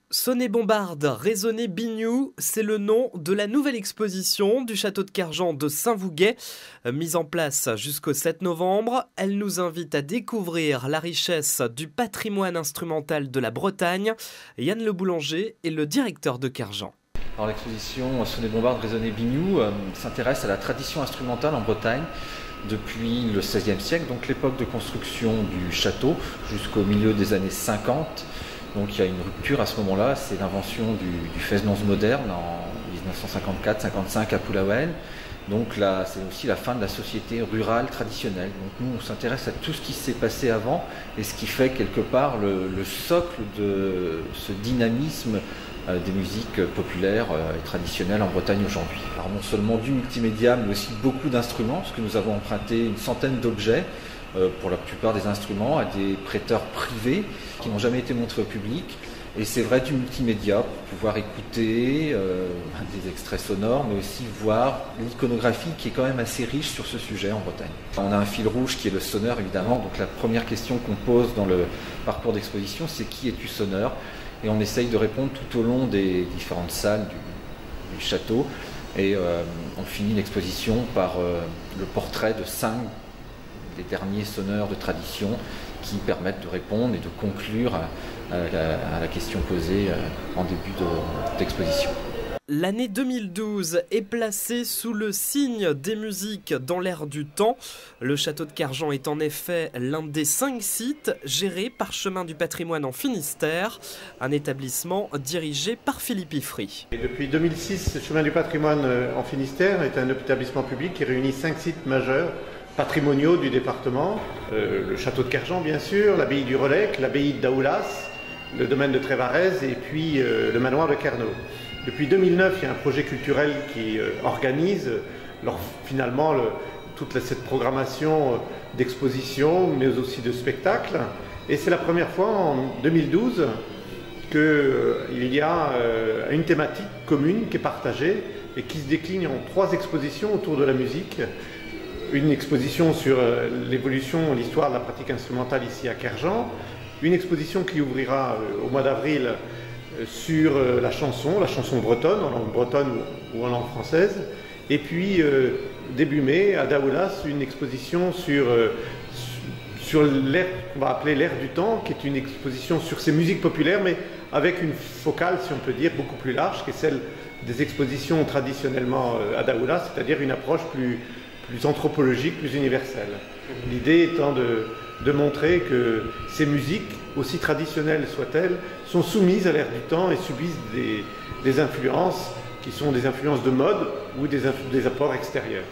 Sonnet-Bombarde, résonner Biniou, c'est le nom de la nouvelle exposition du château de Kerjan de Saint-Vouguet. Mise en place jusqu'au 7 novembre, elle nous invite à découvrir la richesse du patrimoine instrumental de la Bretagne. Yann Le Boulanger est le directeur de Kerjan. Alors l'exposition Sonnet-Bombarde, résonner Biniou s'intéresse à la tradition instrumentale en Bretagne depuis le XVIe siècle, donc l'époque de construction du château jusqu'au milieu des années 50. Donc il y a une rupture à ce moment-là, c'est l'invention du fesnance moderne en 1954-55 à Pulaouel. Donc là, c'est aussi la fin de la société rurale traditionnelle. Donc nous, on s'intéresse à tout ce qui s'est passé avant et ce qui fait quelque part le socle de ce dynamisme des musiques populaires et traditionnelles en Bretagne aujourd'hui. Alors non seulement du multimédia, mais aussi beaucoup d'instruments, parce que nous avons emprunté une centaine d'objets, pour la plupart des instruments, à des prêteurs privés qui n'ont jamais été montrés au public. Et c'est vrai du multimédia, pour pouvoir écouter des extraits sonores, mais aussi voir l'iconographie qui est quand même assez riche sur ce sujet en Bretagne. On a un fil rouge qui est le sonneur, évidemment. Donc la première question qu'on pose dans le parcours d'exposition, c'est qui es-tu sonneur? Et on essaye de répondre tout au long des différentes salles du château. Et on finit l'exposition par le portrait de 5 des derniers sonneurs de tradition qui permettent de répondre et de conclure à la question posée en début d'exposition. L'année 2012 est placée sous le signe des musiques dans l'air du temps. Le château de Kerjan est en effet l'un des 5 sites gérés par Chemin du Patrimoine en Finistère, un établissement dirigé par Philippe Ifry. Et depuis 2006, Chemin du Patrimoine en Finistère est un établissement public qui réunit 5 sites majeurs patrimoniaux du département, le château de Kerjan bien sûr, l'abbaye du Relecq, l'abbaye de Daoulas, le domaine de Trévarez et puis le manoir de Kernow. Depuis 2009, il y a un projet culturel qui organise finalement toute cette programmation d'expositions, mais aussi de spectacles. Et c'est la première fois en 2012 qu'il y a une thématique commune qui est partagée et qui se décline en 3 expositions autour de la musique. Une exposition sur l'évolution, l'histoire de la pratique instrumentale ici à Kerjan, une exposition qui ouvrira au mois d'avril sur la chanson bretonne, en langue bretonne ou en langue française, et puis début mai à Daoulas, une exposition sur l'ère qu'on va appeler l'ère du temps, qui est une exposition sur ces musiques populaires, mais avec une focale, si on peut dire, beaucoup plus large, qui est celle des expositions traditionnellement à Daoulas, c'est-à-dire une approche plus anthropologique, plus universelle. L'idée étant de montrer que ces musiques, aussi traditionnelles soient-elles, sont soumises à l'ère du temps et subissent des influences qui sont des influences de mode ou des apports extérieurs.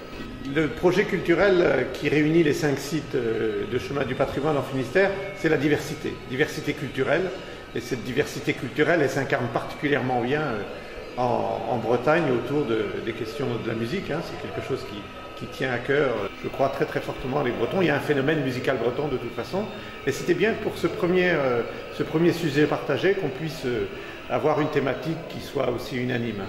Le projet culturel qui réunit les 5 sites de Chemin du Patrimoine en Finistère, c'est la diversité culturelle. Et cette diversité culturelle, elle s'incarne particulièrement bien en Bretagne autour des questions de la musique. C'est quelque chose qui tient à cœur, je crois, très très fortement les Bretons. Il y a un phénomène musical breton de toute façon. Et c'était bien pour ce premier sujet partagé qu'on puisse avoir une thématique qui soit aussi unanime.